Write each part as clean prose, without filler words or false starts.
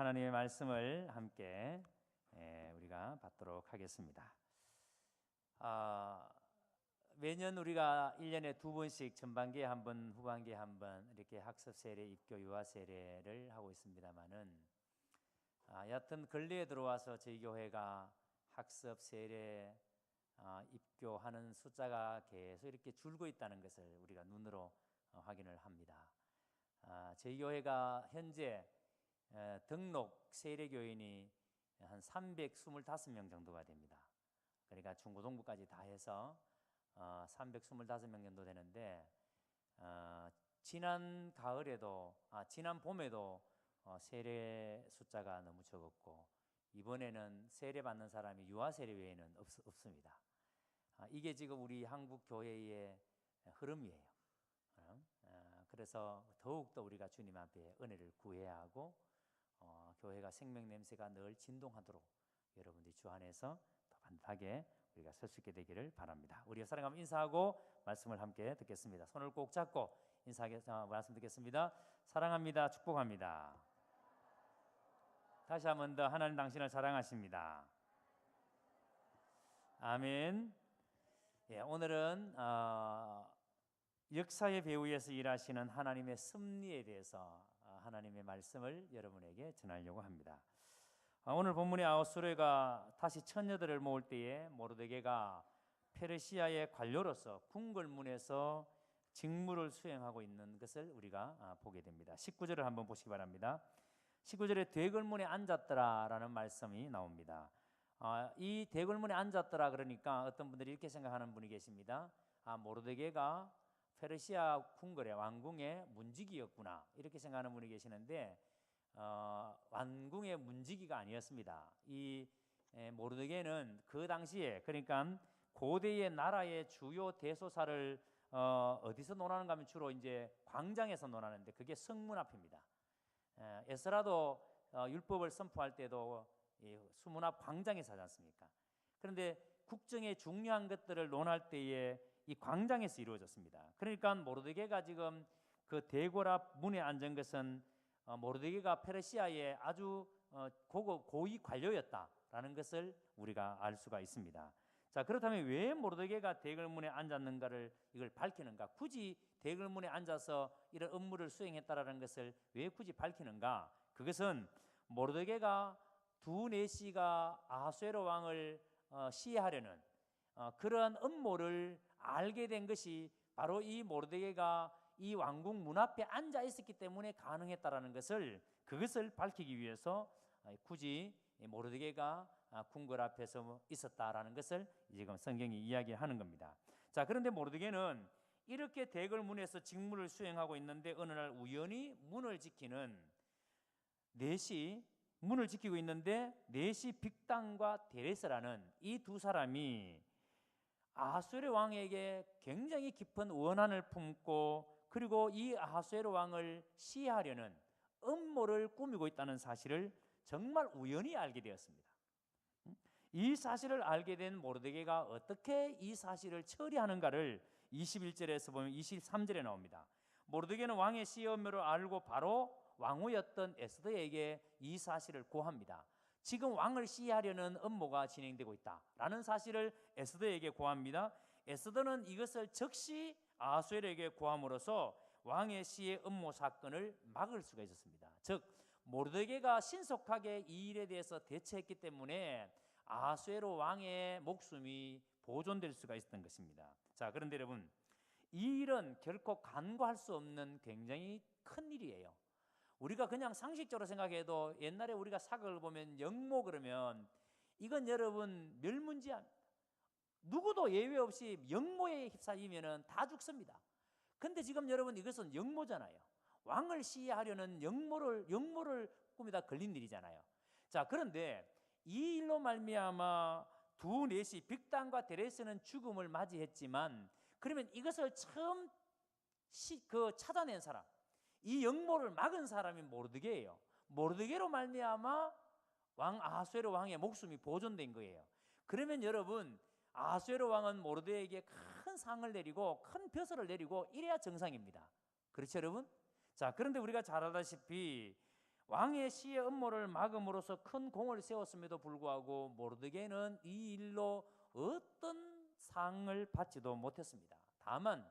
하나님의 말씀을 함께 우리가 받도록 하겠습니다. 매년 우리가 1년에 2번씩 전반기에 한 번, 후반기에 한 번 이렇게 학습 세례, 입교, 유아 세례를 하고 있습니다만은 여하튼 근래에 들어와서 저희 교회가 학습 세례, 입교하는 숫자가 계속 이렇게 줄고 있다는 것을 우리가 눈으로 확인을 합니다. 저희 교회가 현재 등록 세례교인이 한 325명 정도가 됩니다. 그러니까 중고등부까지 다 해서 325명 정도 되는데 지난 봄에도 세례 숫자가 너무 적었고 이번에는 세례 받는 사람이 유아 세례 외에는 없습니다. 이게 지금 우리 한국 교회의 흐름이에요. 그래서 더욱더 우리가 주님 앞에 은혜를 구해야 하고 교회가 생명 냄새가 늘 진동하도록 여러분들이 주 안에서 더 반듯하게 우리가 설 수 있게 되기를 바랍니다. 우리가 사랑하면 인사하고 말씀을 함께 듣겠습니다. 손을 꼭 잡고 인사하겠습니다. 말씀 듣겠습니다. 사랑합니다. 축복합니다. 다시 한 번 더 하나님 당신을 사랑하십니다. 아멘. 오늘은 역사의 배후에서 일하시는 하나님의 섭리에 대해서 하나님의 말씀을 여러분에게 전하려고 합니다. 오늘 본문의 아하수에가 다시 처녀들을 모을 때에 모르드게가 페르시아의 관료로서 궁궐문에서 직무를 수행하고 있는 것을 우리가 보게 됩니다. 19절을 한번 보시기 바랍니다. 19절에 대궐문에 앉았더라라는 말씀이 나옵니다. 이 대궐문에 앉았더라 그러니까 어떤 분들이 이렇게 생각하는 분이 계십니다. 모르드게가 페르시아 궁궐의 왕궁의 문지기였구나 이렇게 생각하는 분이 계시는데 왕궁의 문지기가 아니었습니다. 이 모르드게는 그 당시에 그러니까 고대의 나라의 주요 대소사를 어디서 논하는가 하면 주로 이제 광장에서 논하는데 그게 성문 앞입니다. 에스라도 율법을 선포할 때도 수문 앞 광장에서 하지 않습니까? 그런데 국정의 중요한 것들을 논할 때에 이 광장에서 이루어졌습니다. 그러니까 모르드게가 지금 그 대궐 앞 문에 앉은 것은 모르드게가 페르시아의 아주 고위 관료였다라는 것을 우리가 알 수가 있습니다. 자, 그렇다면 왜 모르드게가 대궐문에 앉았는가를 이걸 밝히는가? 굳이 대궐문에 앉아서 이런 업무를 수행했다라는 것을 왜 굳이 밝히는가? 그것은 모르드게가 두 내시가 아하수에로 왕을 시해하려는 그러한 음모를 알게 된 것이 바로 이 모르드게가 이 왕궁 문 앞에 앉아 있었기 때문에 가능했다라는 것을 그것을 밝히기 위해서 굳이 모르드게가 궁궐 앞에서 있었다라는 것을 지금 성경이 이야기하는 겁니다. 자, 그런데 모르드게는 이렇게 대궐문에서 직무를 수행하고 있는데 어느 날 우연히 문을 지키는 넷이 문을 지키고 있는데 넷이 빅단과 데레스라는 이 두 사람이 아하수에로 왕에게 굉장히 깊은 원한을 품고 그리고 이 아하수에로 왕을 시해하려는 음모를 꾸미고 있다는 사실을 정말 우연히 알게 되었습니다. 이 사실을 알게 된 모르드게가 어떻게 이 사실을 처리하는가를 21절에서 보면 23절에 나옵니다. 모르드게는 왕의 시해 음모를 알고 바로 왕후였던 에스더에게 이 사실을 고합니다. 지금 왕을 시해하려는 음모가 진행되고 있다라는 사실을 에스더에게 고합니다. 에스더는 이것을 즉시 아하수에로에게 고함으로써 왕의 시해 음모 사건을 막을 수가 있었습니다. 즉 모르드게가 신속하게 이 일에 대해서 대처했기 때문에 아하수에로 왕의 목숨이 보존될 수가 있었던 것입니다. 자, 그런데 여러분, 이 일은 결코 간과할 수 없는 굉장히 큰 일이에요. 우리가 그냥 상식적으로 생각해도 옛날에 우리가 사극을 보면 영모 그러면 이건 여러분 멸문지압, 누구도 예외 없이 영모에 휩싸이면 다 죽습니다. 근데 지금 여러분 이것은 영모잖아요. 왕을 시해하려는 영모를 꾸미다 걸린 일이잖아요. 자, 그런데 이 일로 말미암아 두 넷이 빅단과 데레스는 죽음을 맞이했지만 그러면 이것을 처음 찾아낸 사람, 이 영모를 막은 사람이 모르드게예요. 모르드게로 말미암아 왕 아하수에로 왕의 목숨이 보존된 거예요. 그러면 여러분 아하수에로 왕은 모르드게에게 큰 상을 내리고 큰 벼슬을 내리고 이래야 정상입니다. 그렇죠 여러분? 자, 그런데 우리가 잘 알다시피 왕의 시의 음모를 막음으로써 큰 공을 세웠음에도 불구하고 모르드게는 이 일로 어떤 상을 받지도 못했습니다. 다만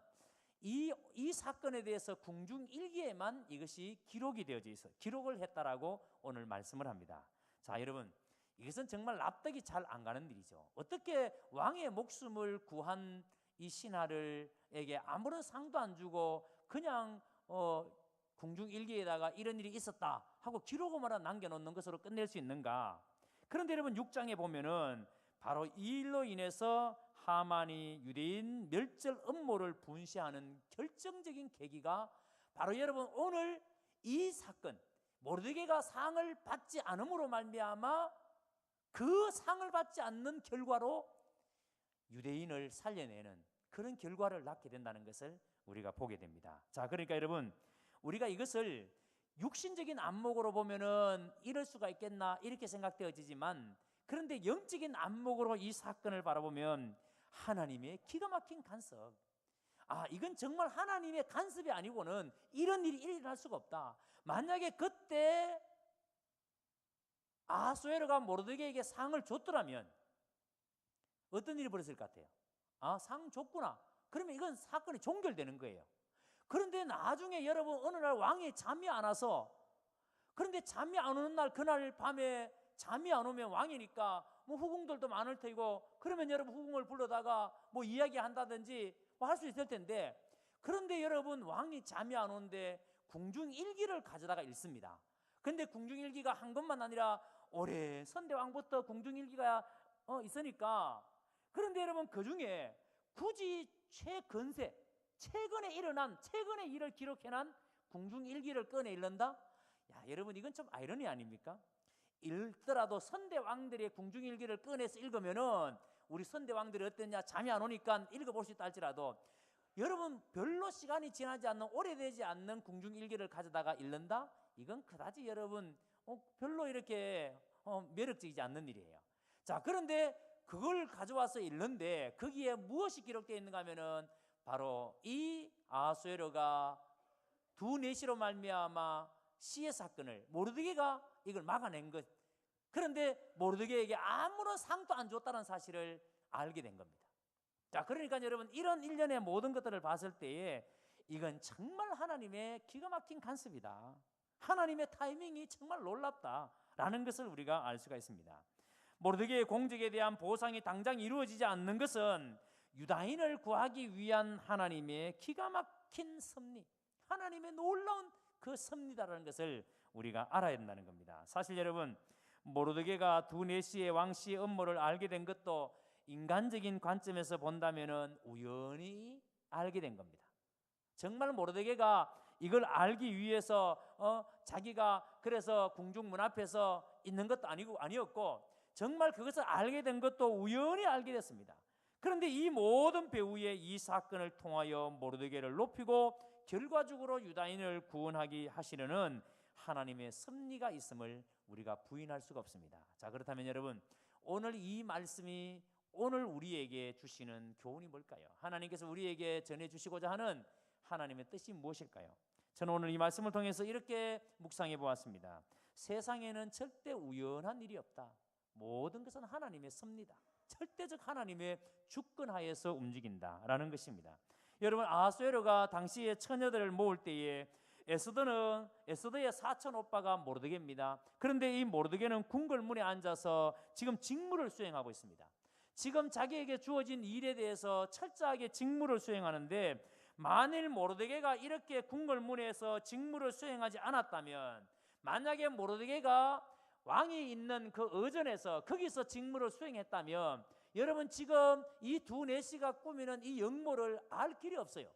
이 사건에 대해서 궁중일기에만 이것이 기록이 되어져 있어 기록을 했다라고 오늘 말씀을 합니다. 자, 여러분, 이것은 정말 납득이 잘 안 가는 일이죠. 어떻게 왕의 목숨을 구한 이 신하를에게 아무런 상도 안 주고 그냥 궁중일기에다가 이런 일이 있었다 하고 기록으로만 남겨놓는 것으로 끝낼 수 있는가? 그런데 여러분 6장에 보면은 바로 이 일로 인해서 하만이 유대인 멸절 음모를 분시하는 결정적인 계기가 바로 여러분 오늘 이 사건, 모르드게가 상을 받지 않음으로 말미암아 그 상을 받지 않는 결과로 유대인을 살려내는 그런 결과를 낳게 된다는 것을 우리가 보게 됩니다. 자, 그러니까 여러분, 우리가 이것을 육신적인 안목으로 보면은 이럴 수가 있겠나 이렇게 생각되어지지만, 그런데 영적인 안목으로 이 사건을 바라보면 하나님의 기가 막힌 간섭, 이건 정말 하나님의 간섭이 아니고는 이런 일이 일어날 수가 없다. 만약에 그때 아하수에로가 모르드게에게 상을 줬더라면 어떤 일이 벌어질 것 같아요? 상 줬구나. 그러면 이건 사건이 종결되는 거예요. 그런데 나중에 여러분 어느 날 왕이 잠이 안 와서, 그런데 잠이 안 오는 날 그날 밤에 잠이 안 오면 왕이니까 뭐 후궁들도 많을 테고, 그러면 여러분 후궁을 불러다가 뭐 이야기한다든지 뭐 할 수 있을 텐데, 그런데 여러분 왕이 잠이 안 오는데 궁중일기를 가져다가 읽습니다. 근데 궁중일기가 한 것만 아니라 오래 선대왕부터 궁중일기가 있으니까, 그런데 여러분 그 중에 굳이 최근에 일어난 최근의 일을 기록해난 궁중일기를 꺼내 읽는다? 여러분 이건 좀 아이러니 아닙니까? 읽더라도 선대왕들의 궁중일기를 꺼내서 읽으면은 우리 선대왕들이 어땠냐 잠이 안 오니까 읽어볼 수 있다 할지라도, 여러분 별로 시간이 지나지 않는 오래되지 않는 궁중일기를 가져다가 읽는다? 이건 그다지 여러분 별로 이렇게 매력적이지 않는 일이에요. 자, 그런데 그걸 가져와서 읽는데 거기에 무엇이 기록되어 있는가 하면은 바로 이 아하수에로가 두 내시로 말미암아 시의 사건을 모르드게가 이걸 막아낸 것, 그런데 모르드게에게 아무런 상도 안 줬다는 사실을 알게 된 겁니다. 자, 그러니까 여러분 이런 일련의 모든 것들을 봤을 때에 이건 정말 하나님의 기가 막힌 간섭이다, 하나님의 타이밍이 정말 놀랍다라는 것을 우리가 알 수가 있습니다. 모르드게의 공적에 대한 보상이 당장 이루어지지 않는 것은 유다인을 구하기 위한 하나님의 기가 막힌 섭리, 하나님의 놀라운 그 섭리다라는 것을 우리가 알아야 된다는 겁니다. 사실 여러분, 모르드게가 두 내시의 왕씨의 음모를 알게 된 것도 인간적인 관점에서 본다면은 우연히 알게 된 겁니다. 정말 모르드게가 이걸 알기 위해서 자기가 그래서 궁중 문 앞에서 있는 것도 아니었고, 정말 그것을 알게 된 것도 우연히 알게 됐습니다. 그런데 이 모든 배후에 이 사건을 통하여 모르드게를 높이고 결과적으로 유다인을 구원하게 하시려는 하나님의 섭리가 있음을 우리가 부인할 수가 없습니다. 자, 그렇다면 여러분, 오늘 이 말씀이 오늘 우리에게 주시는 교훈이 뭘까요? 하나님께서 우리에게 전해주시고자 하는 하나님의 뜻이 무엇일까요? 저는 오늘 이 말씀을 통해서 이렇게 묵상해 보았습니다. 세상에는 절대 우연한 일이 없다. 모든 것은 하나님의 섭리다. 절대적 하나님의 주권하에서 움직인다라는 것입니다. 여러분, 아하수에로가 당시에 처녀들을 모을 때에 에스더의 사촌 오빠가 모르드게입니다. 그런데 이 모르드게는 궁궐문에 앉아서 지금 직무를 수행하고 있습니다. 지금 자기에게 주어진 일에 대해서 철저하게 직무를 수행하는데, 만일 모르드게가 이렇게 궁궐문에서 직무를 수행하지 않았다면, 만약에 모르드게가 왕이 있는 그 의전에서 거기서 직무를 수행했다면, 여러분 지금 이 두 내시가 꾸미는 이 영모를 알 길이 없어요.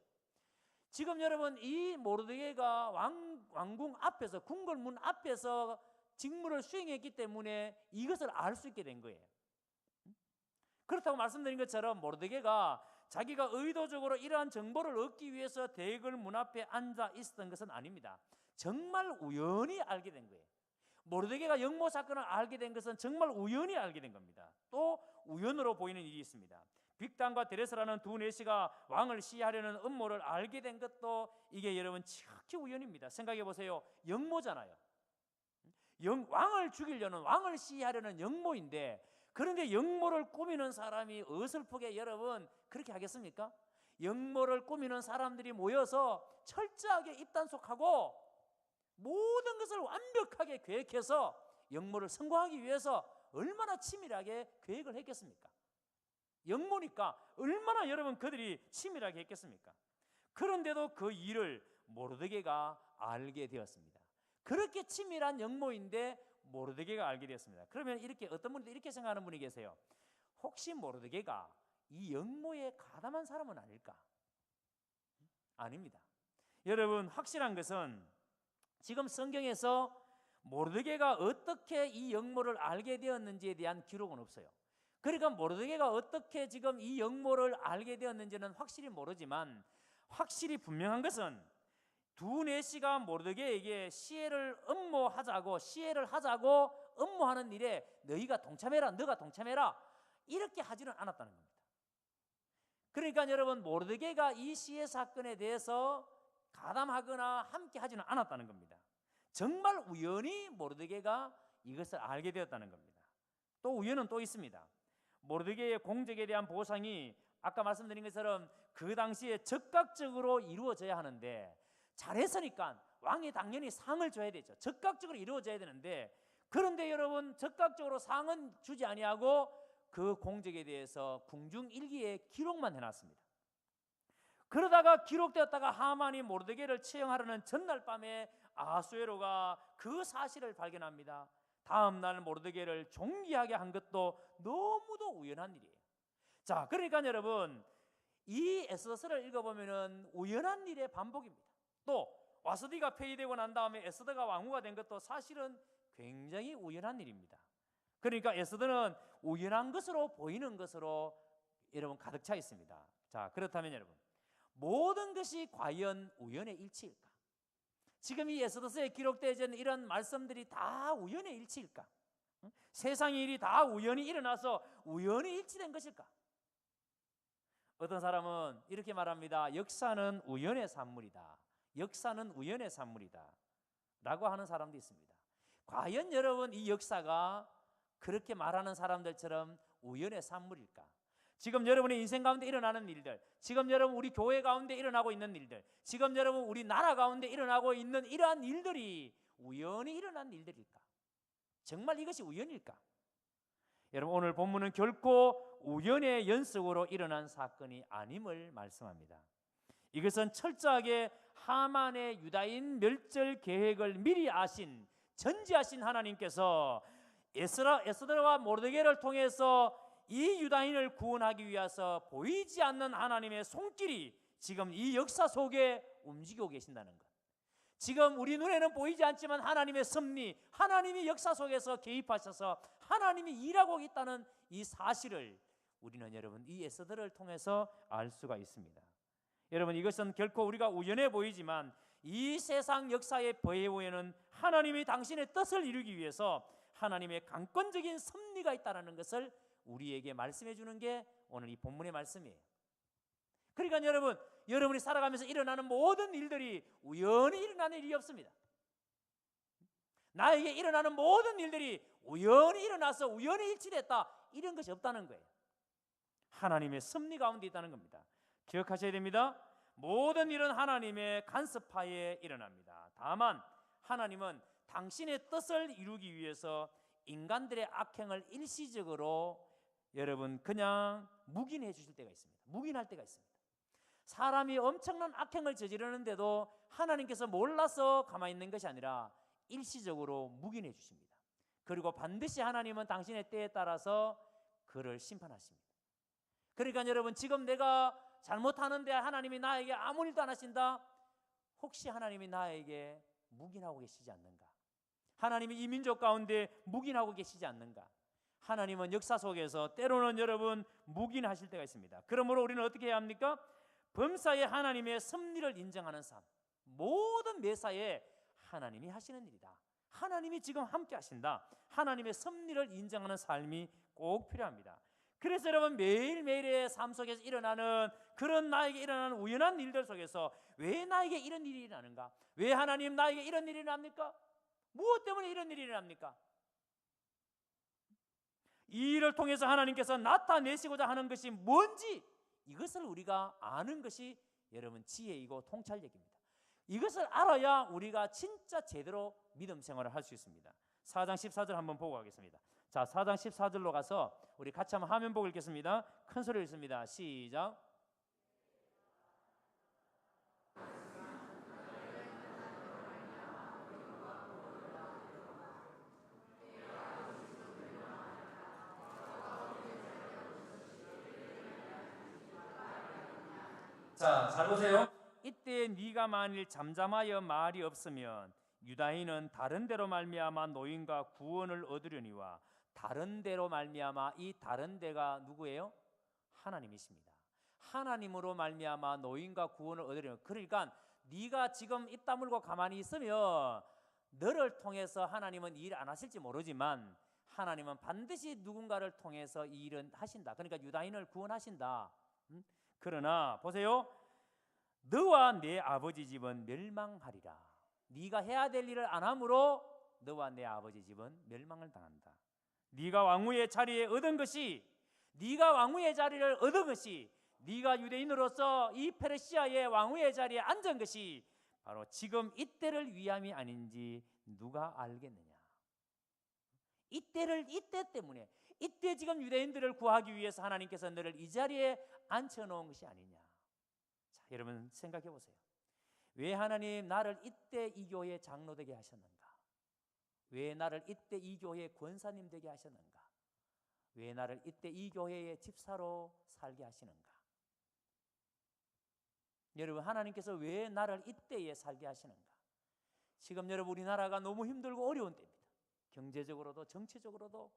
지금 여러분 이 모르드게가 왕궁 앞에서, 궁궐문 앞에서 직무를 수행했기 때문에 이것을 알 수 있게 된 거예요. 그렇다고 말씀드린 것처럼 모르드게가 자기가 의도적으로 이러한 정보를 얻기 위해서 대궐 문 앞에 앉아 있었던 것은 아닙니다. 정말 우연히 알게 된 거예요. 모르드게가 영모 사건을 알게 된 것은 정말 우연히 알게 된 겁니다. 또 우연으로 보이는 일이 있습니다. 빅단과 데레스라는 두 내시가 왕을 시해하려는 음모를 알게 된 것도 이게 여러분 지극히 우연입니다. 생각해 보세요. 영모잖아요. 왕을 죽이려는, 왕을 시해하려는 영모인데, 그런데 영모를 꾸미는 사람이 어설프게 여러분 그렇게 하겠습니까? 영모를 꾸미는 사람들이 모여서 철저하게 입단속하고 모든 것을 완벽하게 계획해서 영모를 성공하기 위해서 얼마나 치밀하게 계획을 했겠습니까? 영모니까 얼마나 여러분 그들이 치밀하게 했겠습니까? 그런데도 그 일을 모르드게가 알게 되었습니다. 그렇게 치밀한 영모인데 모르드게가 알게 되었습니다. 그러면 이렇게 어떤 분들 이렇게 생각하는 분이 계세요. 혹시 모르드게가 이 영모에 가담한 사람은 아닐까? 아닙니다. 여러분 확실한 것은 지금 성경에서 모르드게가 어떻게 이 영모를 알게 되었는지에 대한 기록은 없어요. 그러니까 모르드게가 어떻게 지금 이 영모를 알게 되었는지는 확실히 모르지만, 확실히 분명한 것은 두네시가 모르드게에게 시해를 하자고 업무하는 일에 너희가 동참해라, 너가 동참해라, 이렇게 하지는 않았다는 겁니다. 그러니까 여러분 모르드게가 이 시해 사건에 대해서 가담하거나 함께 하지는 않았다는 겁니다. 정말 우연히 모르드게가 이것을 알게 되었다는 겁니다. 또 우연은 또 있습니다. 모르드게의 공적에 대한 보상이 아까 말씀드린 것처럼 그 당시에 즉각적으로 이루어져야 하는데, 잘했으니까 왕이 당연히 상을 줘야 되죠. 즉각적으로 이루어져야 되는데, 그런데 여러분 즉각적으로 상은 주지 아니하고 그 공적에 대해서 궁중일기에 기록만 해놨습니다. 그러다가 기록되었다가 하만이 모르드게를 처형하려는 전날 밤에 아하수에로가 그 사실을 발견합니다. 다음 날 모르드게를 존귀하게 한 것도 너무도 우연한 일이에요. 자, 그러니까 여러분 이 에스더서를 읽어보면은 우연한 일의 반복입니다. 또 와스디가 폐위되고 난 다음에 에스더가 왕후가 된 것도 사실은 굉장히 우연한 일입니다. 그러니까 에스더는 우연한 것으로 보이는 것으로 여러분 가득 차 있습니다. 자, 그렇다면 여러분 모든 것이 과연 우연의 일치일까? 지금 이 에스더서에 기록되어 있는 이런 말씀들이 다 우연의 일치일까? 세상의 일이 다 우연히 일어나서 우연히 일치된 것일까? 어떤 사람은 이렇게 말합니다. 역사는 우연의 산물이다. 역사는 우연의 산물이다 라고 하는 사람도 있습니다. 과연 여러분 이 역사가 그렇게 말하는 사람들처럼 우연의 산물일까? 지금 여러분의 인생 가운데 일어나는 일들, 지금 여러분 우리 교회 가운데 일어나고 있는 일들, 지금 여러분 우리 나라 가운데 일어나고 있는 이러한 일들이 우연히 일어난 일들일까? 정말 이것이 우연일까? 여러분 오늘 본문은 결코 우연의 연속으로 일어난 사건이 아님을 말씀합니다. 이것은 철저하게 하만의 유다인 멸절 계획을 미리 아신, 전지하신 하나님께서 에스더와 모르드게를 통해서 이 유다인을 구원하기 위해서 보이지 않는 하나님의 손길이 지금 이 역사 속에 움직이고 계신다는 것. 지금 우리 눈에는 보이지 않지만 하나님의 섭리, 하나님이 역사 속에서 개입하셔서 하나님이 일하고 있다는 이 사실을 우리는 여러분 이 에스더를 통해서 알 수가 있습니다. 여러분 이것은 결코 우리가 우연해 보이지만 이 세상 역사의 배후에는 하나님이 당신의 뜻을 이루기 위해서 하나님의 강권적인 섭리가 있다는 것을 우리에게 말씀해 주는 게 오늘 이 본문의 말씀이에요. 그러니까 여러분, 여러분이 살아가면서 일어나는 모든 일들이 우연히 일어나는 일이 없습니다. 나에게 일어나는 모든 일들이 우연히 일어나서 우연히 일치됐다, 이런 것이 없다는 거예요. 하나님의 섭리 가운데 있다는 겁니다. 기억하셔야 됩니다. 모든 일은 하나님의 간섭하에 일어납니다. 다만 하나님은 당신의 뜻을 이루기 위해서 인간들의 악행을 일시적으로 여러분 그냥 묵인해 주실 때가 있습니다. 묵인할 때가 있습니다. 사람이 엄청난 악행을 저지르는데도 하나님께서 몰라서 가만히 있는 것이 아니라 일시적으로 묵인해 주십니다. 그리고 반드시 하나님은 당신의 때에 따라서 그를 심판하십니다. 그러니까 여러분 지금 내가 잘못하는데 하나님이 나에게 아무 일도 안 하신다? 혹시 하나님이 나에게 묵인하고 계시지 않는가? 하나님이 이 민족 가운데 묵인하고 계시지 않는가? 하나님은 역사 속에서 때로는 여러분 묵인하실 때가 있습니다. 그러므로 우리는 어떻게 해야 합니까? 범사에 하나님의 섭리를 인정하는 삶, 모든 매사에 하나님이 하시는 일이다, 하나님이 지금 함께 하신다, 하나님의 섭리를 인정하는 삶이 꼭 필요합니다. 그래서 여러분 매일매일의 삶 속에서 일어나는 그런 나에게 일어나는 우연한 일들 속에서 왜 나에게 이런 일이 일어나는가? 왜 하나님 나에게 이런 일이 일어납니까? 무엇 때문에 이런 일이 일어납니까? 이 일을 통해서 하나님께서 나타내시고자 하는 것이 뭔지 이것을 우리가 아는 것이 여러분 지혜이고 통찰력입니다. 이것을 알아야 우리가 진짜 제대로 믿음 생활을 할 수 있습니다. 4장 14절 한번 보고 가겠습니다. 자, 4장 14절로 가서 우리 같이 한번 화면 보고 읽겠습니다. 큰 소리로 읽습니다. 시작. 자, 잘 보세요. 이때 네가 만일 잠잠하여 말이 없으면 유다인은 다른 데로 말미암아 노인과 구원을 얻으려니와 다른 데로 말미암아 이 다른 데가 누구예요? 하나님이십니다. 하나님으로 말미암아 노인과 구원을 얻으려니, 그러니까 네가 지금 입 다물고 가만히 있으면 너를 통해서 하나님은 일 안 하실지 모르지만 하나님은 반드시 누군가를 통해서 이 일은 하신다. 그러니까 유다인을 구원하신다. 그러나 보세요. 너와 내 아버지 집은 멸망하리라. 네가 해야 될 일을 안 함으로 너와 내 아버지 집은 멸망을 당한다. 네가 왕후의 자리에 얻은 것이, 네가 왕후의 자리를 얻은 것이, 네가 유대인으로서 이 페르시아의 왕후의 자리에 앉은 것이 바로 지금 이때를 위함이 아닌지 누가 알겠느냐. 이때 때문에, 이때 지금 유대인들을 구하기 위해서 하나님께서 너를 이 자리에 앉혀놓은 것이 아니냐. 자, 여러분 생각해 보세요. 왜 하나님 나를 이때 이 교회에 장로 되게 하셨는가? 왜 나를 이때 이 교회의 권사님 되게 하셨는가? 왜 나를 이때 이 교회의 집사로 살게 하시는가? 여러분, 하나님께서 왜 나를 이때에 살게 하시는가? 지금 여러분 우리나라가 너무 힘들고 어려운 때입니다. 경제적으로도 정치적으로도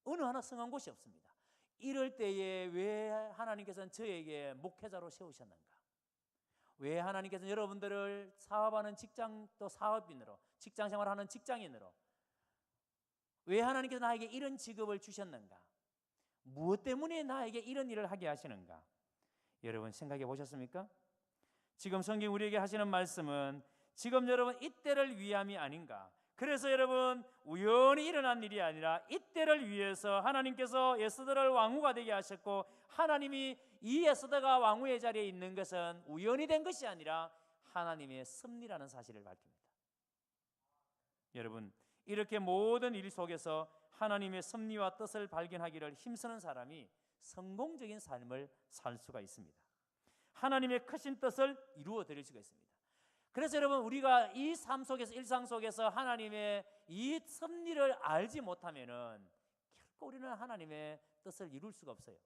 어느 하나 성한 곳이 없습니다. 이럴 때에 왜 하나님께서는 저에게 목회자로 세우셨는가? 왜 하나님께서는 여러분들을 사업하는 직장 또 사업인으로, 직장 생활하는 직장인으로, 왜 하나님께서 나에게 이런 직업을 주셨는가? 무엇 때문에 나에게 이런 일을 하게 하시는가? 여러분 생각해 보셨습니까? 지금 성경 우리에게 하시는 말씀은 지금 여러분 이때를 위함이 아닌가? 그래서 여러분 우연히 일어난 일이 아니라 이때를 위해서 하나님께서 에스더를 왕후가 되게 하셨고, 하나님이 이 에스더가 왕후의 자리에 있는 것은 우연히 된 것이 아니라 하나님의 섭리라는 사실을 밝힙니다. 여러분, 이렇게 모든 일 속에서 하나님의 섭리와 뜻을 발견하기를 힘쓰는 사람이 성공적인 삶을 살 수가 있습니다. 하나님의 크신 뜻을 이루어 드릴 수가 있습니다. 그래서 여러분 우리가 이 삶 속에서, 일상 속에서 하나님의 이 섭리를 알지 못하면은 결코 우리는 하나님의 뜻을 이룰 수가 없어요.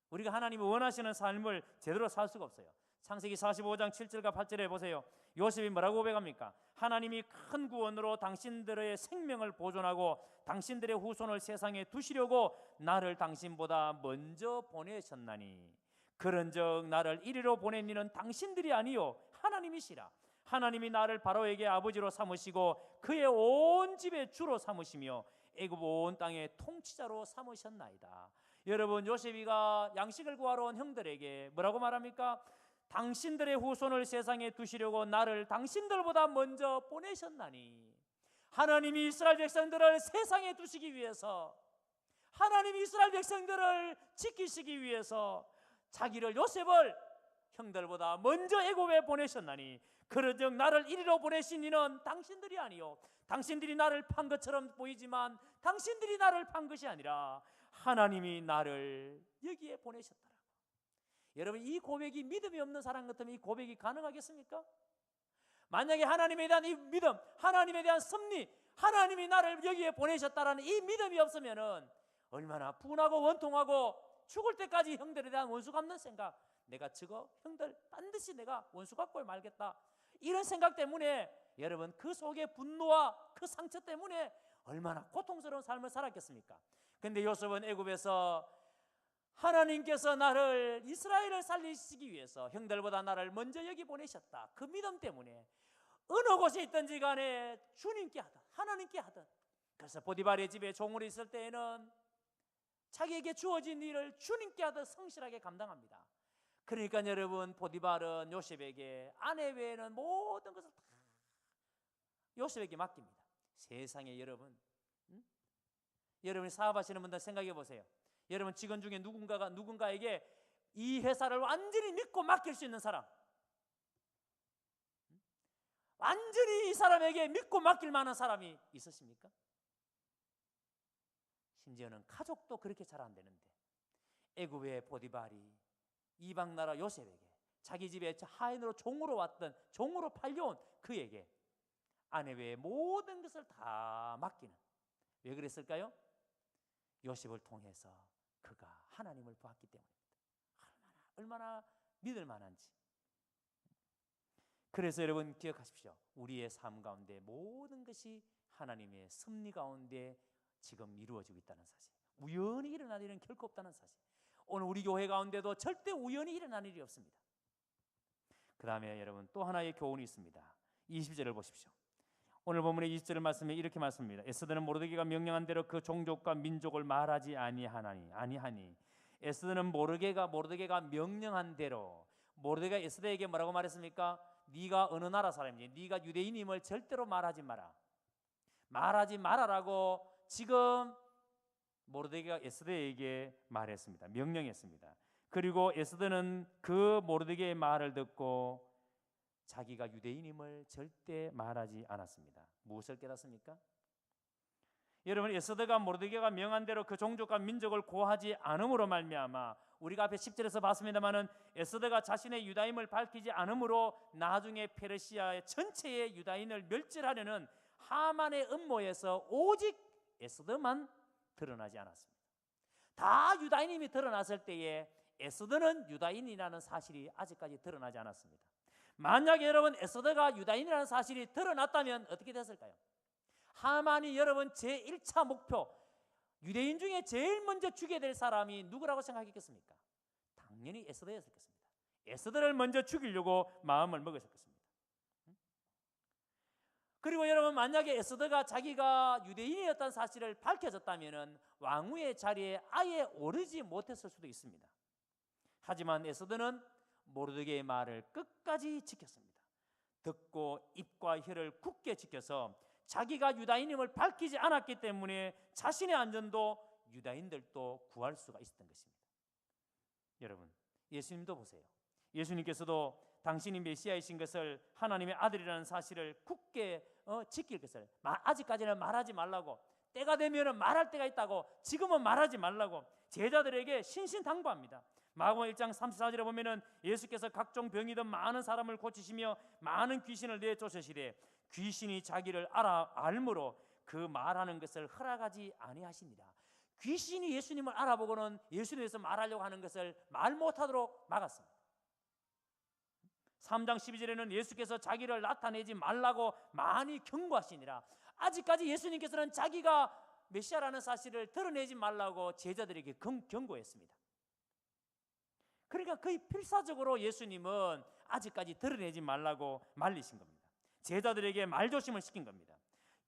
우리가 하나님이 원하시는 삶을 제대로 살 수가 없어요. 창세기 45장 7절과 8절에 보세요. 요셉이 뭐라고 고백합니까? 하나님이 큰 구원으로 당신들의 생명을 보존하고 당신들의 후손을 세상에 두시려고 나를 당신보다 먼저 보내셨나니 그런즉 나를 이리로 보낸 이는 당신들이 아니요 하나님이시라. 하나님이 나를 바로에게 아버지로 삼으시고 그의 온 집의 주로 삼으시며 애굽 온 땅의 통치자로 삼으셨나이다. 여러분, 요셉이가 양식을 구하러 온 형들에게 뭐라고 말합니까? 당신들의 후손을 세상에 두시려고 나를 당신들보다 먼저 보내셨나니. 하나님이 이스라엘 백성들을 세상에 두시기 위해서, 하나님이 이스라엘 백성들을 지키시기 위해서 자기를, 요셉을 형들보다 먼저 애굽에 보내셨나니 그러즉 나를 이리로 보내신 이는 당신들이 아니요 당신들이 나를 판 것처럼 보이지만 당신들이 나를 판 것이 아니라 하나님이 나를 여기에 보내셨더라고. 여러분, 이 고백이 믿음이 없는 사람 같으면 이 고백이 가능하겠습니까? 만약에 하나님에 대한 이 믿음, 하나님에 대한 섭리, 하나님이 나를 여기에 보내셨다라는 이 믿음이 없으면은 얼마나 분하고 원통하고 죽을 때까지 형들에 대한 원수 갚는 생각, 내가 저거 형들 반드시 내가 원수 갚고 말겠다, 이런 생각 때문에 여러분 그 속에 분노와 그 상처 때문에 얼마나 고통스러운 삶을 살았겠습니까? 근데 요셉은 애굽에서 하나님께서 나를, 이스라엘을 살리시기 위해서 형들보다 나를 먼저 여기 보내셨다, 그 믿음 때문에 어느 곳에 있든지 간에 주님께 하든 하나님께 하든, 그래서 보디발의 집에 종으로 있을 때에는 자기에게 주어진 일을 주님께 하듯 성실하게 감당합니다. 그러니까 여러분, 보디발은 요셉에게 아내 외에는 모든 것을 다 요셉에게 맡깁니다. 세상에 여러분, 여러분이 사업하시는 분들 생각해 보세요. 여러분 직원 중에 누군가에게 이 회사를 완전히 믿고 맡길 수 있는 사람, 완전히 이 사람에게 믿고 맡길 만한 사람이 있으십니까? 심지어는 가족도 그렇게 잘 안 되는데 애굽의 보디발이 이방 나라 요셉에게 자기 집에 하인으로 종으로 팔려온 그에게 아내 외에 모든 것을 다 맡기는, 왜 그랬을까요? 요셉을 통해서 그가 하나님을 보았기 때문입니다. 얼마나 믿을 만한지. 그래서 여러분 기억하십시오. 우리의 삶 가운데 모든 것이 하나님의 섭리 가운데 지금 이루어지고 있다는 사실, 우연히 일어날 일은 결코 없다는 사실. 오늘 우리 교회 가운데도 절대 우연히 일어날 일이 없습니다. 그 다음에 여러분 또 하나의 교훈이 있습니다. 20절을 보십시오. 오늘 본문의 20절 말씀에 이렇게 말씀합니다. 에스더는 모르드게가 명령한 대로 그 종족과 민족을 말하지 아니하니. 에스더는 모르드게가 명령한 대로, 모르드게가 에스더에게 뭐라고 말했습니까? 네가 어느 나라 사람이니, 네가 유대인임을 절대로 말하지 마라라고 지금 모르드게가 에스더에게 말했습니다. 명령했습니다. 그리고 에스더는 그 모르드게의 말을 듣고 자기가 유대인임을 절대 말하지 않았습니다. 무엇을 깨닫습니까? 여러분, 에스더가 모르드게가 명한 대로 그 종족과 민족을 고하지 않음으로 말미암아, 우리가 앞에 10절에서 봤습니다마는 에스더가 자신의 유다임을 밝히지 않음으로 나중에 페르시아의 전체의 유다인을 멸절하려는 하만의 음모에서 오직 에스더만 드러나지 않았습니다. 다 유다인임이 드러났을 때에 에스더는 유다인이라는 사실이 아직까지 드러나지 않았습니다. 만약에 여러분 에스더가 유다인이라는 사실이 드러났다면 어떻게 됐을까요? 하만이 여러분 제1차 목표, 유대인 중에 제일 먼저 죽여야 될 사람이 누구라고 생각했겠습니까? 당연히 에스더였을 것입니다. 에스더를 먼저 죽이려고 마음을 먹었을 것입니다. 그리고 여러분 만약에 에스더가 자기가 유대인이었다는 사실을 밝혀졌다면 왕후의 자리에 아예 오르지 못했을 수도 있습니다. 하지만 에스더는 모르드게의 말을 끝까지 지켰습니다. 듣고 입과 혀를 굳게 지켜서 자기가 유다인임을 밝히지 않았기 때문에 자신의 안전도 유다인들도 구할 수가 있었던 것입니다. 여러분, 예수님도 보세요. 예수님께서도 당신이 메시아이신 것을, 하나님의 아들이라는 사실을 굳게 지킬 것을 아직까지는 말하지 말라고, 때가 되면 말할 때가 있다고, 지금은 말하지 말라고 제자들에게 신신당부합니다. 마가복음 1장 34절에 보면은 예수께서 각종 병이든 많은 사람을 고치시며 많은 귀신을 내쫓으시되 귀신이 자기를 알므로 그 말하는 것을 허락하지 아니하십니다. 귀신이 예수님을 알아보고는 예수님에서 말하려고 하는 것을 말 못하도록 막았습니다. 3장 12절에는 예수께서 자기를 나타내지 말라고 많이 경고하시니라. 아직까지 예수님께서는 자기가 메시아라는 사실을 드러내지 말라고 제자들에게 경고했습니다. 그러니까 거의 필사적으로 예수님은 아직까지 드러내지 말라고 말리신 겁니다. 제자들에게 말조심을 시킨 겁니다.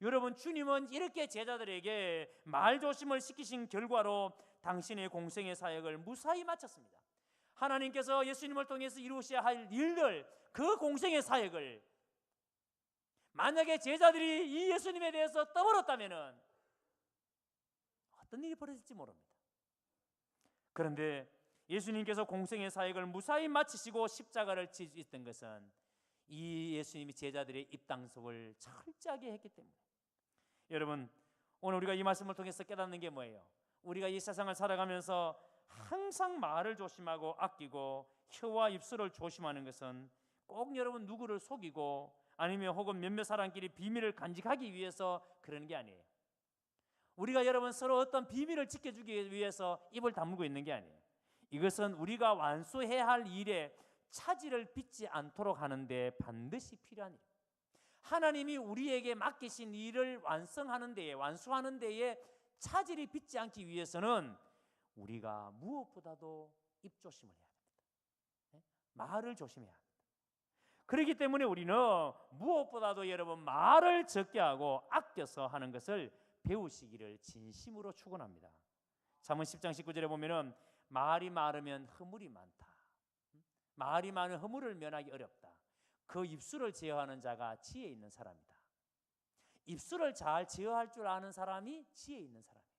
여러분, 주님은 이렇게 제자들에게 말조심을 시키신 결과로 당신의 공생의 사역을 무사히 마쳤습니다. 하나님께서 예수님을 통해서 이루셔야 할 일들, 그 공생의 사역을 만약에 제자들이 이 예수님에 대해서 떠벌었다면 어떤 일이 벌어질지 모릅니다. 그런데 예수님께서 공생의 사역을 무사히 마치시고 십자가를 지셨던 것은 이 예수님이 제자들의 입당속을 철저하게 했기 때문에. 여러분, 오늘 우리가 이 말씀을 통해서 깨닫는 게 뭐예요? 우리가 이 세상을 살아가면서 항상 말을 조심하고 아끼고 혀와 입술을 조심하는 것은 꼭 여러분 누구를 속이고 아니면 혹은 몇몇 사람끼리 비밀을 간직하기 위해서 그러는 게 아니에요. 우리가 여러분 서로 어떤 비밀을 지켜주기 위해서 입을 다물고 있는 게 아니에요. 이것은 우리가 완수해야 할 일에 차질을 빚지 않도록 하는데 반드시 필요한 일. 하나님이 우리에게 맡기신 일을 완수하는 데에 차질이 빚지 않기 위해서는 우리가 무엇보다도 입 조심을 해야 됩니다. 말을 조심해야 합니다. 그렇기 때문에 우리는 무엇보다도 여러분 말을 적게 하고 아껴서 하는 것을 배우시기를 진심으로 축원합니다. 잠언 10장 19절에 보면은 말이 많으면 허물이 많다. 말이 많은 허물을 면하기 어렵다. 그 입술을 제어하는 자가 지혜 있는 사람이다. 입술을 잘 제어할 줄 아는 사람이 지혜 있는 사람이에요.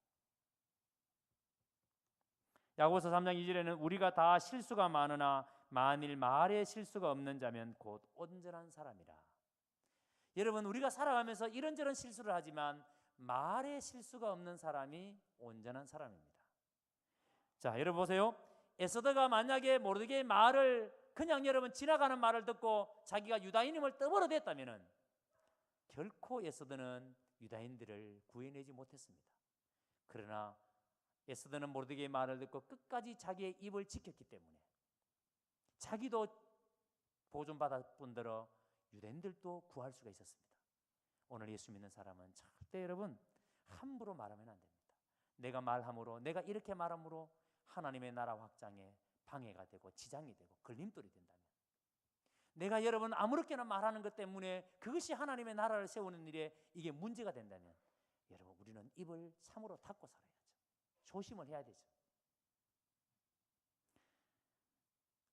야고보서 3장 2절에는 우리가 다 실수가 많으나 만일 말에 실수가 없는 자면 곧 온전한 사람이라. 여러분, 우리가 살아가면서 이런저런 실수를 하지만 말에 실수가 없는 사람이 온전한 사람입니다. 자, 여러분 보세요. 에스더가 만약에 모르드게의 말을 그냥 여러분 지나가는 말을 듣고 자기가 유다인임을 떠벌어댔다면은 결코 에스더는 유다인들을 구해내지 못했습니다. 그러나 에스더는 모르드게의 말을 듣고 끝까지 자기의 입을 지켰기 때문에 자기도 보존받을 뿐더러 유대인들도 구할 수가 있었습니다. 오늘 예수 믿는 사람은 절대 여러분 함부로 말하면 안 됩니다. 내가 말함으로, 내가 이렇게 말함으로 하나님의 나라 확장에 방해가 되고 지장이 되고 걸림돌이 된다면, 내가 여러분 아무렇게나 말하는 것 때문에 그것이 하나님의 나라를 세우는 일에 이게 문제가 된다면 여러분 우리는 입을 참으로 닫고 살아야죠. 조심을 해야 되죠.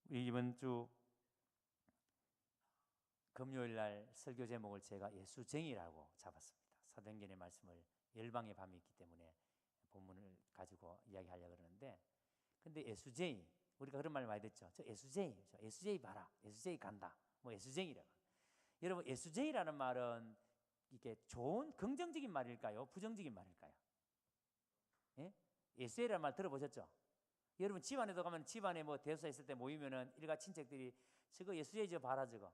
이번 주 금요일 날 설교 제목을 제가 예수쟁이라고 잡았습니다. 사도행전의 말씀을 열방의 밤이 있기 때문에 본문을 가지고 이야기하려고 그러는데, 근데 예수쟁이, 우리가 그런 말 많이 듣죠. 저 예수쟁이, 저 예수쟁이 봐라, 예수쟁이 간다, 뭐 예수쟁이라고. 여러분, 예수쟁이라는 말은 이게 좋은 긍정적인 말일까요? 부정적인 말일까요? 예? 예수쟁이라는 말 들어보셨죠? 여러분 집안에도 가면 집안에 뭐 대소사 있을 때 모이면은 일가 친척들이 저거 예수쟁이 저 봐라 저거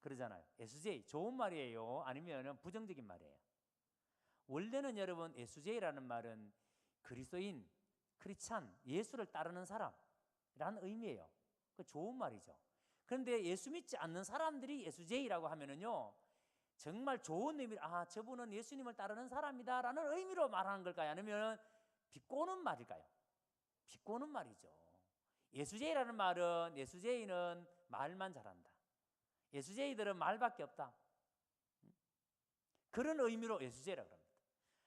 그러잖아요. 예수쟁이 좋은 말이에요? 아니면은 부정적인 말이에요? 원래는 여러분 예수쟁이라는 말은 그리스도인, 크리스찬, 예수를 따르는 사람이라는 의미예요. 그 좋은 말이죠. 그런데 예수 믿지 않는 사람들이 예수쟁이라고 하면은요 정말 좋은 의미로, 아 저분은 예수님을 따르는 사람이다 라는 의미로 말하는 걸까요? 아니면 비꼬는 말일까요? 비꼬는 말이죠. 예수쟁이라는 말은, 예수쟁이는 말만 잘한다, 예수쟁이들은 말밖에 없다, 그런 의미로 예수쟁이라고 합니다.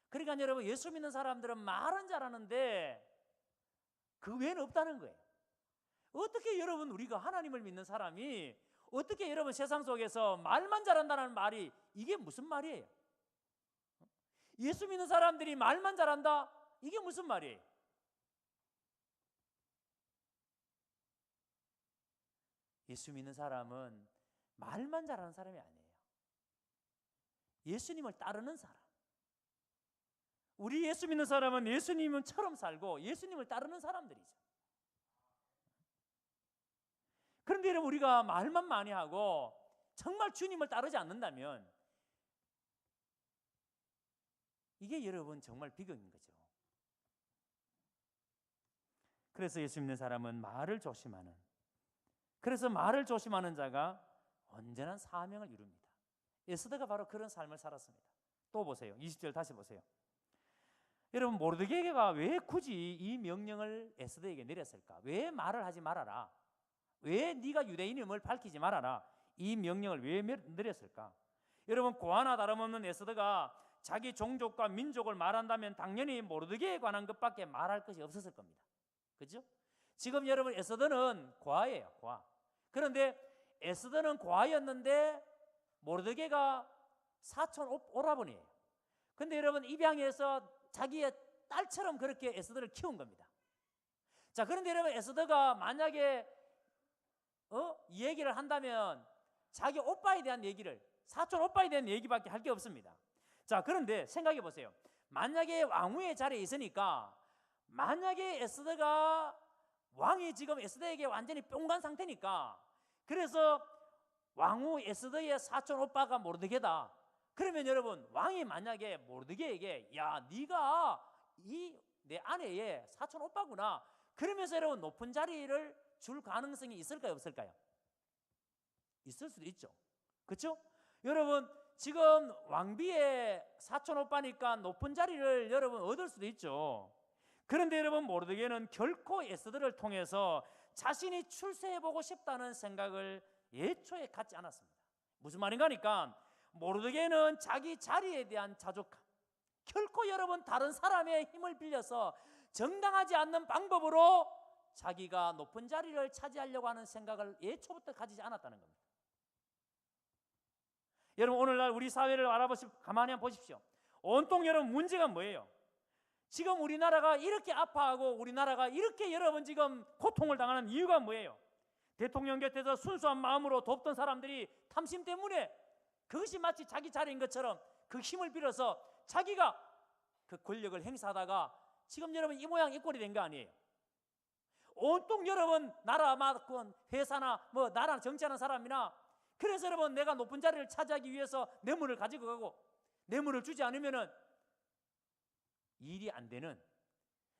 그러니까 여러분 예수 믿는 사람들은 말은 잘하는데 그 외에는 없다는 거예요. 어떻게 여러분 우리가 하나님을 믿는 사람이 어떻게 여러분 세상 속에서 말만 잘한다는 말이 이게 무슨 말이에요? 예수 믿는 사람들이 말만 잘한다? 이게 무슨 말이에요? 예수 믿는 사람은 말만 잘하는 사람이 아니에요. 예수님을 따르는 사람. 우리 예수 믿는 사람은 예수님처럼 살고 예수님을 따르는 사람들이죠. 그런데 여러분 우리가 말만 많이 하고 정말 주님을 따르지 않는다면 이게 여러분 정말 비극인 거죠. 그래서 예수 믿는 사람은 말을 조심하는, 그래서 말을 조심하는 자가 온전한 사명을 이룹니다. 에스더가 바로 그런 삶을 살았습니다. 또 보세요. 20절 다시 보세요. 여러분 모르드게가 왜 굳이 이 명령을 에스더에게 내렸을까? 왜 말을 하지 말아라, 왜 네가 유대인임을 밝히지 말아라, 이 명령을 왜 내렸을까? 여러분 고아나 다름없는 에스더가 자기 종족과 민족을 말한다면 당연히 모르드게에 관한 것밖에 말할 것이 없었을 겁니다. 그렇죠? 지금 여러분 에스더는 고아예요, 고아. 그런데 에스더는 고아였는데 모르드게가 사촌 오라버니예요. 근데 여러분 입양해서 자기의 딸처럼 그렇게 에스더를 키운 겁니다. 자, 그런데 여러분 에스더가 만약에 이 얘기를 한다면 자기 오빠에 대한 얘기를, 사촌 오빠에 대한 얘기밖에 할 게 없습니다. 자, 그런데 생각해 보세요. 만약에 왕후의 자리에 있으니까, 만약에 에스더가 왕이 지금 에스더에게 완전히 뿅간 상태니까, 그래서 왕후 에스더의 사촌 오빠가 모르드게다. 그러면 여러분 왕이 만약에 모르드게에게 야 네가 이 내 아내의 사촌 오빠구나, 그러면서 여러분 높은 자리를 줄 가능성이 있을까요, 없을까요? 있을 수도 있죠. 그렇죠? 여러분 지금 왕비의 사촌 오빠니까 높은 자리를 여러분 얻을 수도 있죠. 그런데 여러분 모르드게는 결코 에스더를 통해서 자신이 출세해보고 싶다는 생각을 예초에 갖지 않았습니다. 무슨 말인가 하니까 모르드게는 자기 자리에 대한 자족감, 결코 여러분 다른 사람의 힘을 빌려서 정당하지 않는 방법으로 자기가 높은 자리를 차지하려고 하는 생각을 예초부터 가지지 않았다는 겁니다. 여러분 오늘날 우리 사회를 가만히 한번 보십시오. 온통 여러분 문제가 뭐예요? 지금 우리나라가 이렇게 아파하고 우리나라가 이렇게 여러분 지금 고통을 당하는 이유가 뭐예요? 대통령 곁에서 순수한 마음으로 돕던 사람들이 탐심 때문에 그것이 마치 자기 자리인 것처럼 그 힘을 빌어서 자기가 그 권력을 행사하다가 지금 여러분 이 모양 이 꼴이 된 거 아니에요? 온통 여러분 나라 맡은 회사나 뭐 나라 정치하는 사람이나 그래서 여러분 내가 높은 자리를 차지하기 위해서 뇌물을 가지고 가고 뇌물을 주지 않으면은 일이 안 되는,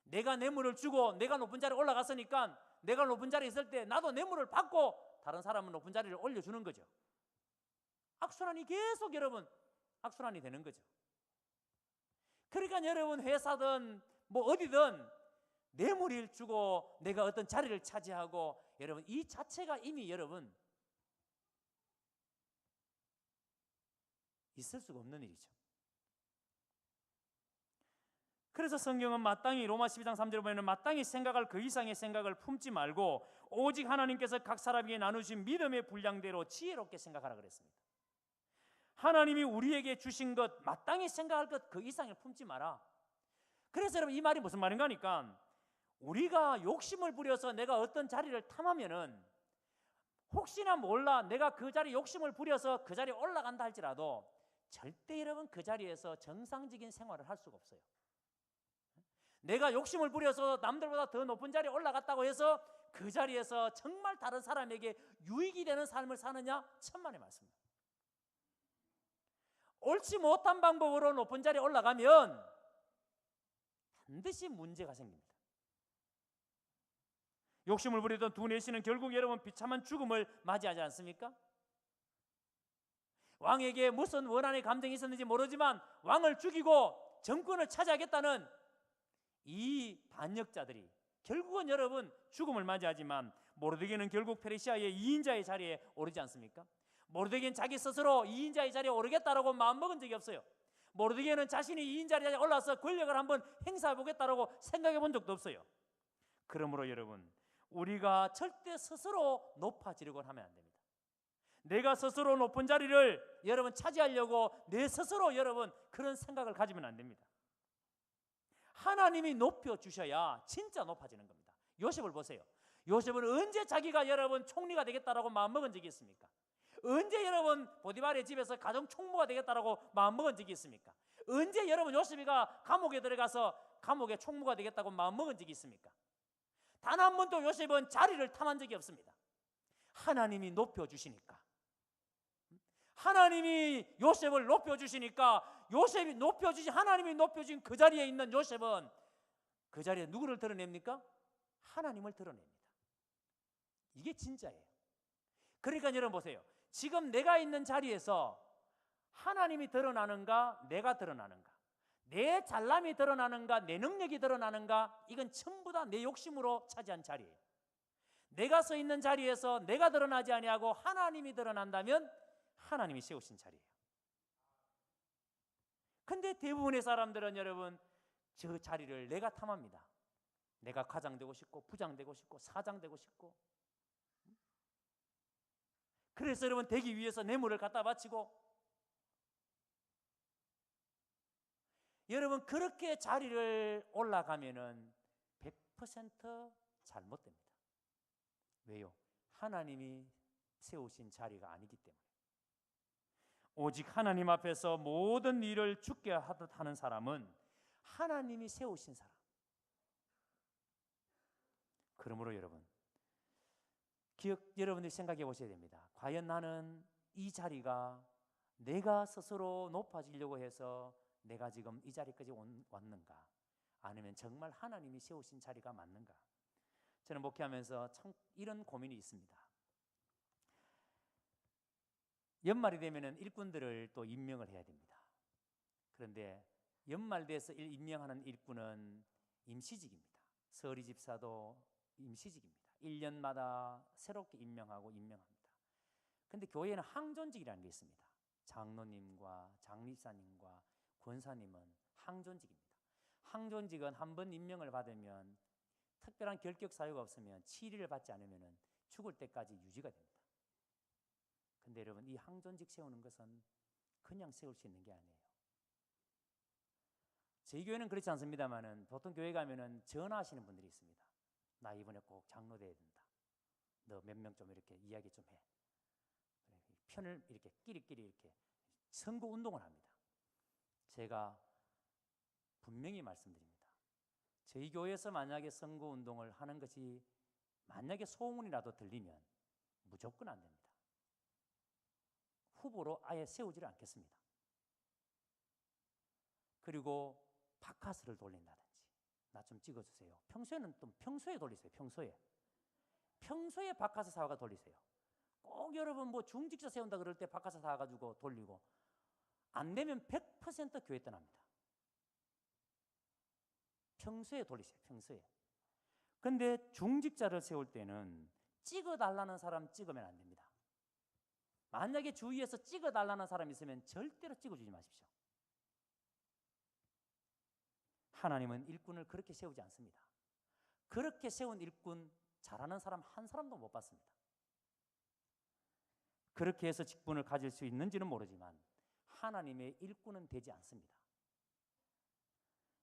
내가 뇌물을 주고 내가 높은 자리에 올라갔으니까 내가 높은 자리에 있을 때 나도 뇌물을 받고 다른 사람은 높은 자리를 올려주는 거죠. 악순환이 계속 여러분 악순환이 되는 거죠. 그러니까 여러분 회사든 뭐 어디든 뇌물을 주고 내가 어떤 자리를 차지하고 여러분 이 자체가 이미 여러분 있을 수가 없는 일이죠. 그래서 성경은 마땅히 로마 12장 3절에 보면 마땅히 생각할 그 이상의 생각을 품지 말고 오직 하나님께서 각 사람에게 나누신 믿음의 분량대로 지혜롭게 생각하라 그랬습니다. 하나님이 우리에게 주신 것 마땅히 생각할 것 그 이상을 품지 마라. 그래서 여러분 이 말이 무슨 말인가 하니까 우리가 욕심을 부려서 내가 어떤 자리를 탐하면은 혹시나 몰라 내가 그 자리에 욕심을 부려서 그 자리에 올라간다 할지라도 절대 여러분 그 자리에서 정상적인 생활을 할 수가 없어요. 내가 욕심을 부려서 남들보다 더 높은 자리에 올라갔다고 해서 그 자리에서 정말 다른 사람에게 유익이 되는 삶을 사느냐? 천만의 말씀입니다. 옳지 못한 방법으로 높은 자리에 올라가면 반드시 문제가 생깁니다. 욕심을 부리던 두 내시는 결국 여러분 비참한 죽음을 맞이하지 않습니까? 왕에게 무슨 원한의 감정이 있었는지 모르지만 왕을 죽이고 정권을 차지하겠다는 이 반역자들이 결국은 여러분 죽음을 맞이하지만 모르드게는 결국 페르시아의 2인자의 자리에 오르지 않습니까? 모르드게는 자기 스스로 2인자의 자리에 오르겠다라고 마음먹은 적이 없어요. 모르드게는 자신이 2인자 자리에 올라서 권력을 한번 행사해 보겠다라고 생각해 본 적도 없어요. 그러므로 여러분 우리가 절대 스스로 높아지려고 하면 안 됩니다. 내가 스스로 높은 자리를 여러분 차지하려고 내 스스로 여러분 그런 생각을 가지면 안 됩니다. 하나님이 높여주셔야 진짜 높아지는 겁니다. 요셉을 보세요. 요셉은 언제 자기가 여러분 총리가 되겠다라고 마음먹은 적이 있습니까? 언제 여러분 보디발의 집에서 가정 총무가 되겠다라고 마음먹은 적이 있습니까? 언제 여러분 요셉이가 감옥에 들어가서 감옥의 총무가 되겠다고 마음먹은 적이 있습니까? 단 한 번도 요셉은 자리를 탐한 적이 없습니다. 하나님이 높여주시니까, 하나님이 요셉을 높여주시니까 요셉이 높여주신 하나님이 높여준 그 자리에 있는 요셉은 그 자리에 누구를 드러냅니까? 하나님을 드러냅니다. 이게 진짜예요. 그러니까 여러분 보세요. 지금 내가 있는 자리에서 하나님이 드러나는가 내가 드러나는가, 내 잘남이 드러나는가 내 능력이 드러나는가, 이건 전부 다 내 욕심으로 차지한 자리예요. 내가 서 있는 자리에서 내가 드러나지 아니하고 하나님이 드러난다면 하나님이 세우신 자리예요. 근데 대부분의 사람들은 여러분 저 자리를 내가 탐합니다. 내가 과장 되고 싶고 부장 되고 싶고 사장 되고 싶고, 그래서 여러분 되기 위해서 뇌물을 갖다 바치고, 여러분 그렇게 자리를 올라가면은 100% 잘못됩니다. 왜요? 하나님이 세우신 자리가 아니기 때문에. 오직 하나님 앞에서 모든 일을 죽게 하듯 하는 사람은 하나님이 세우신 사람. 그러므로 여러분 여러분들이 생각해 보셔야 됩니다. 과연 나는 이 자리가 내가 스스로 높아지려고 해서 내가 지금 이 자리까지 왔는가, 아니면 정말 하나님이 세우신 자리가 맞는가? 저는 목회하면서 참 이런 고민이 있습니다. 연말이 되면 일꾼들을 또 임명을 해야 됩니다. 그런데 연말 돼서 임명하는 일꾼은 임시직입니다. 서리 집사도 임시직입니다. 1년마다 새롭게 임명합니다. 그런데 교회에는 항존직이라는 게 있습니다. 장로님과 장립사님과 권사님은 항존직입니다. 항존직은 한 번 임명을 받으면 특별한 결격 사유가 없으면 7일을 받지 않으면 죽을 때까지 유지가 됩니다. 근데 여러분 이 항존직 세우는 것은 그냥 세울 수 있는 게 아니에요. 저희 교회는 그렇지 않습니다만은 보통 교회 가면은 전화하시는 분들이 있습니다. 나 이번에 꼭 장로 돼야 된다. 너 몇 명 좀 이렇게 이야기 좀 해. 편을 이렇게 끼리끼리 이렇게 선거 운동을 합니다. 제가 분명히 말씀드립니다. 저희 교회에서 만약에 선거 운동을 하는 것이 만약에 소문이라도 들리면 무조건 안 됩니다. 후보로 아예 세우지를 않겠습니다. 그리고 바카스를 돌린다든지 나 좀 찍어주세요. 평소에는 또 평소에 돌리세요. 평소에 바카스 사와가 돌리세요. 꼭 여러분 뭐 중직자 세운다 그럴 때 바카스 사와가지고 돌리고 안 되면 100% 교회 떠납니다. 평소에 돌리세요. 평소에. 근데 중직자를 세울 때는 찍어달라는 사람 찍으면 안 됩니다. 만약에 주위에서 찍어달라는 사람이 있으면 절대로 찍어주지 마십시오. 하나님은 일꾼을 그렇게 세우지 않습니다. 그렇게 세운 일꾼 잘하는 사람 한 사람도 못 봤습니다. 그렇게 해서 직분을 가질 수 있는지는 모르지만 하나님의 일꾼은 되지 않습니다.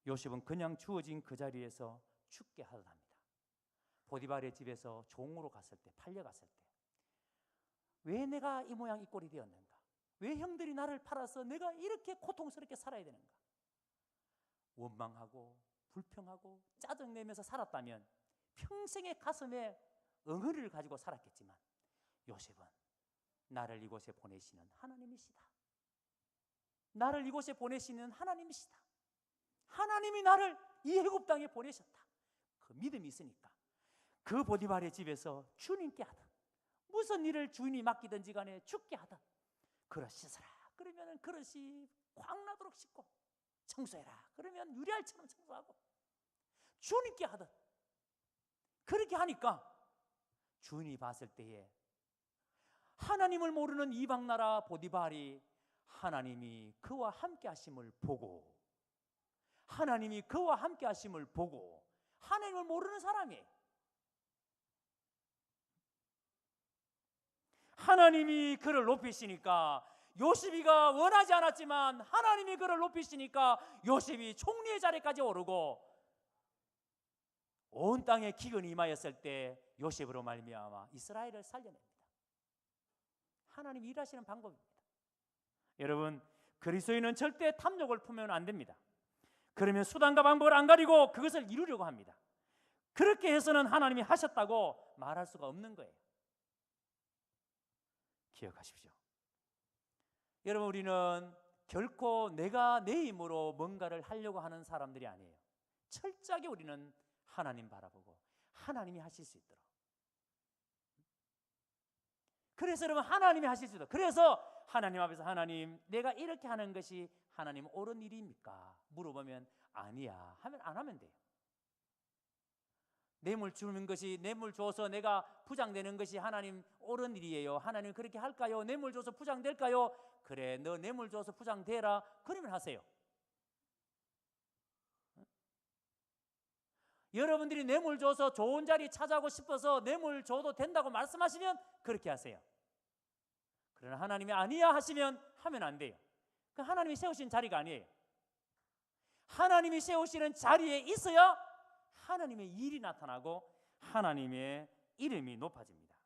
요셉은 그냥 주어진 그 자리에서 죽게 하답니다. 보디발의 집에서 종으로 갔을 때, 팔려갔을 때 왜 내가 이 모양 이 꼴이 되었는가? 왜 형들이 나를 팔아서 내가 이렇게 고통스럽게 살아야 되는가? 원망하고 불평하고 짜증내면서 살았다면 평생의 가슴에 엉어리를 가지고 살았겠지만 요셉은 나를 이곳에 보내시는 하나님이시다. 나를 이곳에 보내시는 하나님이시다. 하나님이 나를 이 애굽 땅에 보내셨다. 그 믿음이 있으니까 그 보디발의 집에서 주님께 하든 무슨 일을 주인이 맡기든지 간에 죽게 하든 그릇 씻으라 그러면 그릇이 광나도록 씻고 청소해라 그러면 유리알처럼 청소하고 주님께 하든 그렇게 하니까 주인이 봤을 때에 하나님을 모르는 이방나라 보디발이 하나님이 그와 함께 하심을 보고 하나님이 그와 함께 하심을 보고 하나님을 모르는 사람이 하나님이 그를 높이시니까 요셉이가 원하지 않았지만 하나님이 그를 높이시니까 요셉이 총리의 자리까지 오르고 온 땅에 기근이 임하였을 때 요셉으로 말미암아 이스라엘을 살려냅니다. 하나님이 일하시는 방법입니다. 여러분 그리스도인은 절대 탐욕을 품으면 안 됩니다. 그러면 수단과 방법을 안 가리고 그것을 이루려고 합니다. 그렇게 해서는 하나님이 하셨다고 말할 수가 없는 거예요. 기억하십시오. 여러분 우리는 결코 내가 내 힘으로 뭔가를 하려고 하는 사람들이 아니에요. 철저하게 우리는 하나님 바라보고 하나님이 하실 수 있도록. 그래서 여러분 하나님이 하실 수 있도록. 그래서 하나님 앞에서 하나님 내가 이렇게 하는 것이 하나님 옳은 일입니까? 물어보면 아니야 하면 안 하면 돼요. 뇌물 주는 것이 뇌물 줘서 내가 부장되는 것이 하나님 옳은 일이에요. 하나님 그렇게 할까요? 뇌물 줘서 부장될까요? 그래 너 뇌물 줘서 부장되라 그러면 하세요. 여러분들이 뇌물 줘서 좋은 자리 찾아가고 싶어서 뇌물 줘도 된다고 말씀하시면 그렇게 하세요. 그러나 하나님이 아니야 하시면 하면 안 돼요. 그 하나님이 세우신 자리가 아니에요. 하나님이 세우시는 자리에 있어야 하나님의 일이 나타나고 하나님의 이름이 높아집니다.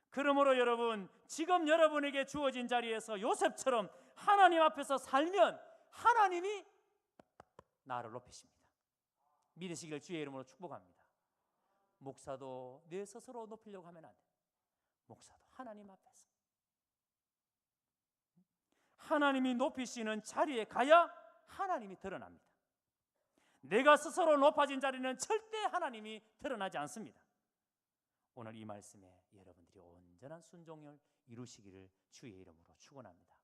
그러므로 여러분 지금 여러분에게 주어진 자리에서 요셉처럼 하나님 앞에서 살면 하나님이 나를 높이십니다. 믿으시기를 주의 이름으로 축복합니다. 목사도 내 스스로 높이려고 하면 안 돼요. 목사도 하나님 앞에서 하나님이 높이시는 자리에 가야 하나님이 드러납니다. 내가 스스로 높아진 자리는 절대 하나님이 드러나지 않습니다. 오늘 이 말씀에 여러분들이 온전한 순종을 이루시기를 주의 이름으로 축원합니다.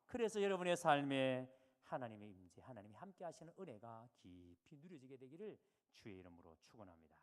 그래서 여러분의 삶에 하나님의 임재, 하나님이 함께 하시는 은혜가 깊이 누려지게 되기를 주의 이름으로 축원합니다.